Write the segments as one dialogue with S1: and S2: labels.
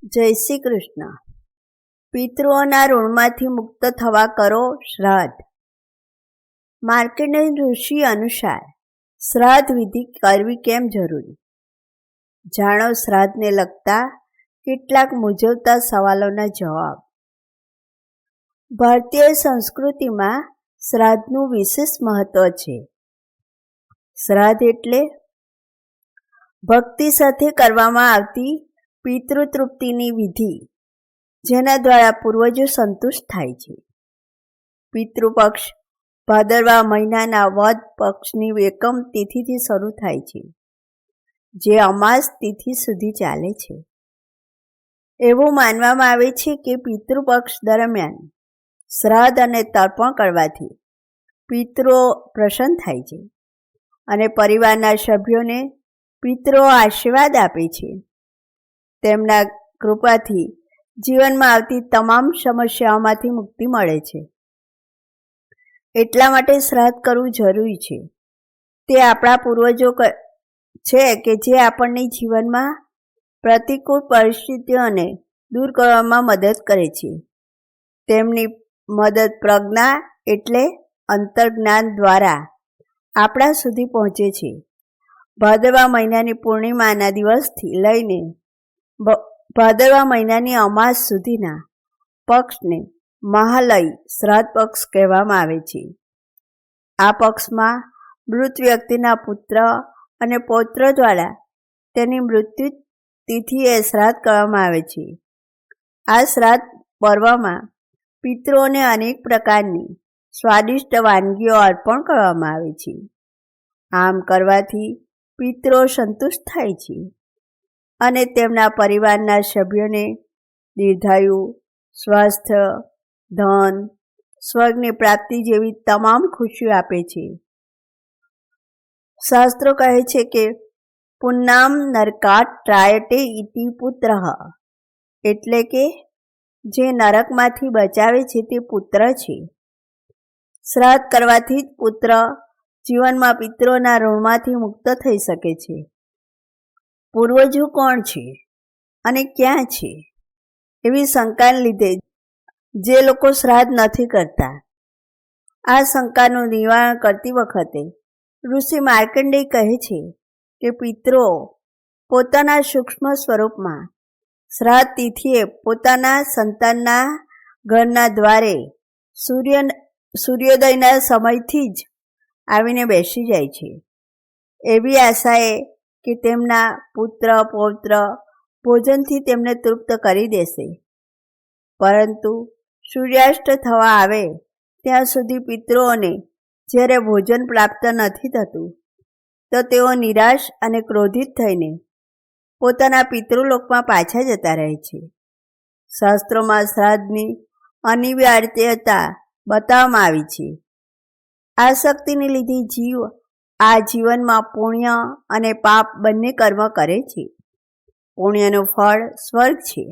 S1: જય શ્રી કૃષ્ણ. પિતૃઓના ઋણમાંથી મુક્ત થવા કરો શ્રાદ્ધ. માર્કંડેય ઋષિ અનુસાર શ્રાદ્ધ વિધિ કરવી કેમ જરૂરી? જાણો શ્રાદ્ધને લગતા કેટલાક મૂંઝવતા સવાલોના જવાબ. ભારતીય સંસ્કૃતિમાં શ્રાદ્ધનું વિશેષ મહત્વ છે. શ્રાદ્ધ એટલે ભક્તિ સાથે કરવામાં આવતી પિતૃતૃપ્તિની વિધિ, જેના દ્વારા પૂર્વજો સંતુષ્ટ થાય છે. પિતૃપક્ષ ભાદરવા મહિનાના વદ પક્ષની એકમ તિથિથી શરૂ થાય છે, જે અમાસ તિથિ સુધી ચાલે છે. એવું માનવામાં આવે છે કે પિતૃપક્ષ દરમિયાન શ્રાદ્ધ અને તર્પણ કરવાથી પિતૃઓ પ્રસન્ન થાય છે અને પરિવારના સભ્યોને પિતૃઓ આશીર્વાદ આપે છે. તેમના કૃપાથી જીવનમાં આવતી તમામ સમસ્યાઓમાંથી મુક્તિ મળે છે. એટલા માટે શ્રાદ્ધ કરવું જરૂરી છે. તે આપણા પૂર્વજો છે કે જે આપણને જીવનમાં પ્રતિકૂળ પરિસ્થિતિઓને દૂર કરવામાં મદદ કરે છે. તેમની મદદ પ્રજ્ઞા એટલે અંતર્જ્ઞાન દ્વારા આપણા સુધી પહોંચે છે. ભાદરવા મહિનાની પૂર્ણિમાના દિવસથી લઈને ભાદરવા મહિનાની અમાસ સુધીના પક્ષને મહાલય શ્રાદ્ધ પક્ષ કહેવામાં આવે છે. આ પક્ષમાં મૃત વ્યક્તિના પુત્ર અને પૌત્ર દ્વારા તેની મૃત્યુ તિથિએ શ્રાદ્ધ કરવામાં આવે છે. આ શ્રાદ્ધ પર્વમાં પિતૃઓને અનેક પ્રકારની સ્વાદિષ્ટ વાનગીઓ અર્પણ કરવામાં આવે છે. આમ કરવાથી પિતૃઓ સંતુષ્ટ થાય છે અને તેમના પરિવારના સભ્યોને દીર્ઘાયુ, સ્વાસ્થ્ય, ધન, સ્વર્ગની પ્રાપ્તિ જેવી તમામ ખુશીઓ આપે છે. શાસ્ત્રો કહે છે કે પુન્નામ નરકાટ ત્રાયટે ઇતિ પુત્રઃ, એટલે કે જે નરકમાંથી બચાવે છે તે પુત્ર છે. શ્રાદ્ધ કરવાથી જ પુત્ર જીવનમાં પિતૃઓના ઋણમાંથી મુક્ત થઈ શકે છે. પૂર્વજો કોણ છે અને ક્યાં છે? એવી શંકાને લીધે જે લોકો શ્રાદ્ધ નથી કરતા. આ શંકાનું નિવારણ કરતી વખતે ઋષિ માર્કંડેય કહે છે કે પિતૃઓ પોતાના સૂક્ષ્મ સ્વરૂપમાં શ્રાદ્ધ તિથિએ પોતાના સંતાનના ઘરના દ્વારે સૂર્યોદયના સમયથી જ આવીને બેસી જાય છે, એવી આશાએ કે તેમના પુત્ર પૌત્ર ભોજનથી તેમને તૃપ્ત કરી દેશે. પરંતુ સૂર્યાસ્ત થવા આવે ત્યાં સુધી પિતૃઓને જ્યારે ભોજન પ્રાપ્ત નથી થતું, તો તેઓ નિરાશ અને ક્રોધિત થઈને પોતાના પિતૃલોકમાં પાછા જતા રહે છે. શાસ્ત્રોમાં શ્રાદ્ધની અનિવાર્યતા બતાવવામાં આવી છે. આ શક્તિને લીધે જીવ આ જીવનમાં પુણ્ય અને પાપ બંને કર્મ કરે છે. પુણ્યનું ફળ સ્વર્ગ છે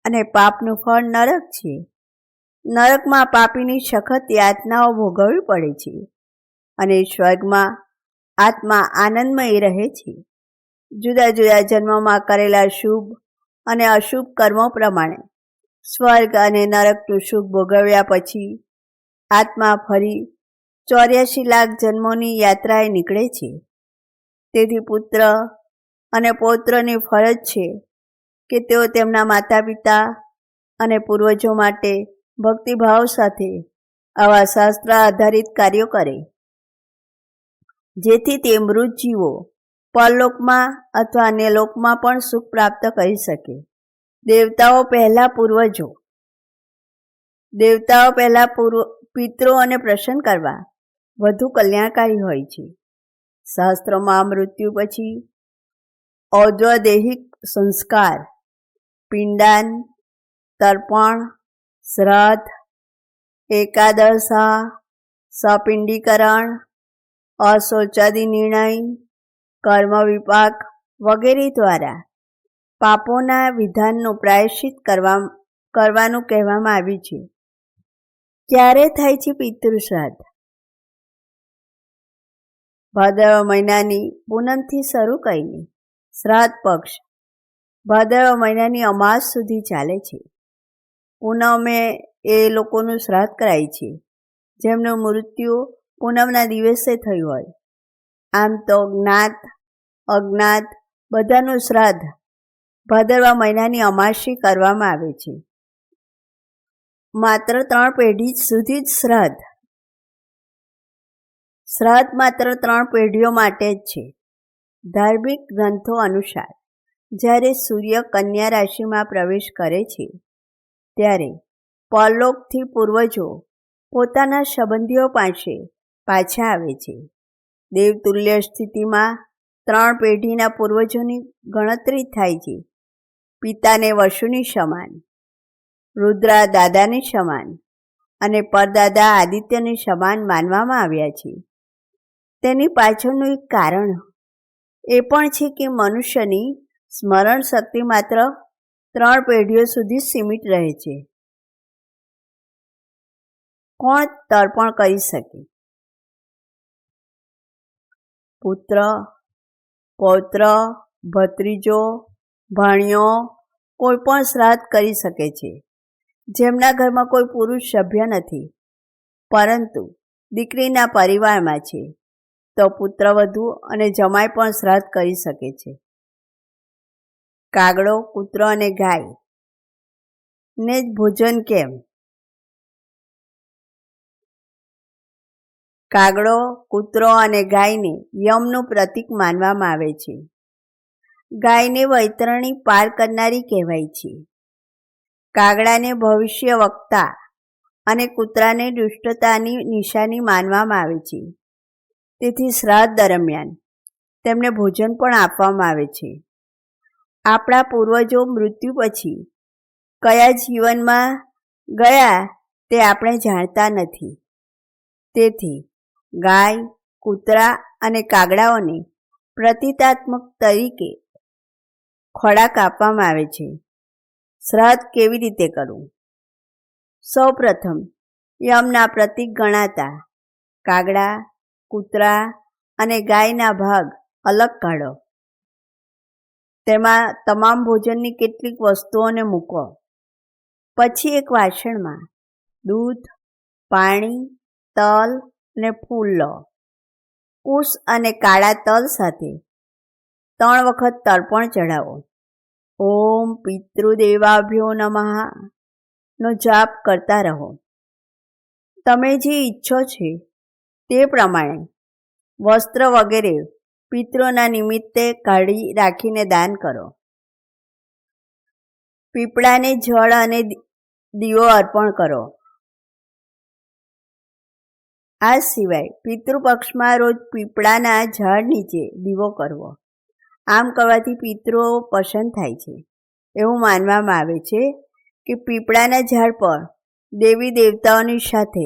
S1: અને પાપનું ફળ નરક છે. નરકમાં પાપીની સખત યાતનાઓ ભોગવવી પડે છે અને સ્વર્ગમાં આત્મા આનંદમય રહે છે. જુદા જુદા જન્મોમાં કરેલા શુભ અને અશુભ કર્મો પ્રમાણે સ્વર્ગ અને નરકનું સુખ ભોગવ્યા પછી આત્મા ફરી 84 લાખ જન્મોની યાત્રાએ નીકળે છે. તેથી પુત્ર અને પૌત્રની ફરજ છે કે તેઓ તેમના માતા પિતા અને પૂર્વજો માટે ભક્તિભાવ સાથે આવા શાસ્ત્ર આધારિત કાર્યો કરે, જેથી તે મૃત જીવો પરલોકમાં અથવા અન્ય લોકમાં પણ સુખ પ્રાપ્ત કરી શકે. દેવતાઓ પહેલા પિતૃઓને પ્રસન્ન કરવા વધુ કલ્યાણકારી હોય છે. શાસ્ત્રોમાં મૃત્યુ પછી ઔદ્રદેહિક સંસ્કાર, પિંડદાન, તર્પણ, શ્રાદ્ધ, એકાદશા, સપિંડીકરણ, અશૌચાદિ નિર્ણય, કર્મ વિપાક વગેરે દ્વારા પાપોના વિધાનનું પ્રાયશ્ચિત કરવાનું કહેવામાં આવ્યું છે. ક્યારે થાય છે પિતૃ શ્રાદ્ધ? ભાદરવા મહિનાની પૂનમથી શરૂ કરીને શ્રાદ્ધ પક્ષ ભાદરવા મહિનાની અમાસ સુધી ચાલે છે. પૂનમે એ લોકોનું શ્રાદ્ધ કરાય છે જેમનું મૃત્યુ પૂનમના દિવસે થયું હોય. આમ તો જ્ઞાત અજ્ઞાત બધાનું શ્રાદ્ધ ભાદરવા મહિનાની અમાસી કરવામાં આવે છે. માત્ર 3 પેઢી સુધી જ શ્રાદ્ધ માત્ર 3 પેઢીઓ માટે જ છે. ધાર્મિક ગ્રંથો અનુસાર જ્યારે સૂર્ય કન્યા રાશિમાં પ્રવેશ કરે છે ત્યારે પરલોકથી પૂર્વજો પોતાના સંબંધીઓ પાસે પાછા આવે છે. દેવતુલ્ય સ્થિતિમાં 3 પેઢીના પૂર્વજોની ગણતરી થાય છે. પિતાને વસુની સમાન, રુદ્રા દાદાની સમાન અને પરદાદા આદિત્યની સમાન માનવામાં આવ્યા છે. તેની પાછળનું એક કારણ એ પણ છે કે મનુષ્યની સ્મરણ શક્તિ માત્ર 3 પેઢીઓ સુધી સીમિત રહે છે. કોણ તર્પણ કરી શકે? પુત્ર, પૌત્ર, ભત્રીજો, ભાણિયો કોઈ પણ શ્રાદ્ધ કરી શકે છે. જેમના ઘરમાં કોઈ પુરુષ સભ્ય નથી પરંતુ દીકરીના પરિવારમાં છે તો પુત્રવધુ અને જમાઈ પણ શ્રાદ્ધ કરી શકે છે. કાગડો, કૂતરો અને ગાય ને જ ભોજન કેમ? કાગડો, કૂતરો અને ગાયને યમનું પ્રતીક માનવામાં આવે છે. ગાયને વૈતરણી પાર કરનારી કહેવાય છે. કાગડાને ભવિષ્ય વક્તા અને કૂતરાને દુષ્ટતાની નિશાની માનવામાં આવે છે. તેથી શ્રાદ્ધ દરમિયાન તેમને ભોજન પણ આપવામાં આવે છે. આપણા પૂર્વજો મૃત્યુ પછી કયા જીવનમાં ગયા તે આપણે જાણતા નથી. તેથી ગાય, કૂતરા અને કાગડાઓને પ્રતીકાત્મક તરીકે ખોરાક આપવામાં આવે છે. શ્રાદ્ધ કેવી રીતે કરવું? સૌપ્રથમ યમના પ્રતીક ગણાતા કાગડા, કૂતરા અને ગાયના ભાગ અલગ કાઢો. તેમાં તમામ ભોજનની કેટલીક વસ્તુઓને મૂકો. પછી એક વાસણમાં દૂધ, પાણી, તલ અને ફૂલ લો. કુશ અને કાળા તલ સાથે 3 વખત તર્પણ ચઢાવો. ઓમ પિતૃદેવાભ્યો નમઃ નો જાપ કરતા રહો. તમે જે ઈચ્છો છે તે પ્રમાણે વસ્ત્ર વગેરે પિતૃના નિમિત્તે કાઢી રાખીને દાન કરો. પીપળાને જળ અને દીવો અર્પણ કરો. આ સિવાય પિતૃપક્ષમાં રોજ પીપળાના ઝાડ નીચે દીવો કરવો. આમ કરવાથી પિતૃઓ પ્રસન્ન થાય છે. એવું માનવામાં આવે છે કે પીપળાના ઝાડ પર દેવી દેવતાઓની સાથે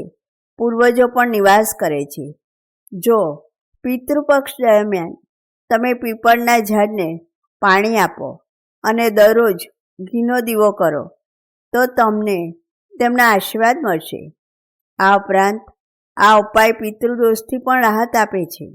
S1: પૂર્વજો પણ નિવાસ કરે છે. જો પિતૃપક્ષ દરમિયાન તમે પીપળના ઝાડને પાણી આપો અને દરરોજ ઘીનો દીવો કરો તો તમને તેમના આશીર્વાદ મળશે. આ ઉપરાંત આ ઉપાય પિતૃદોષથી પણ રાહત આપે છે.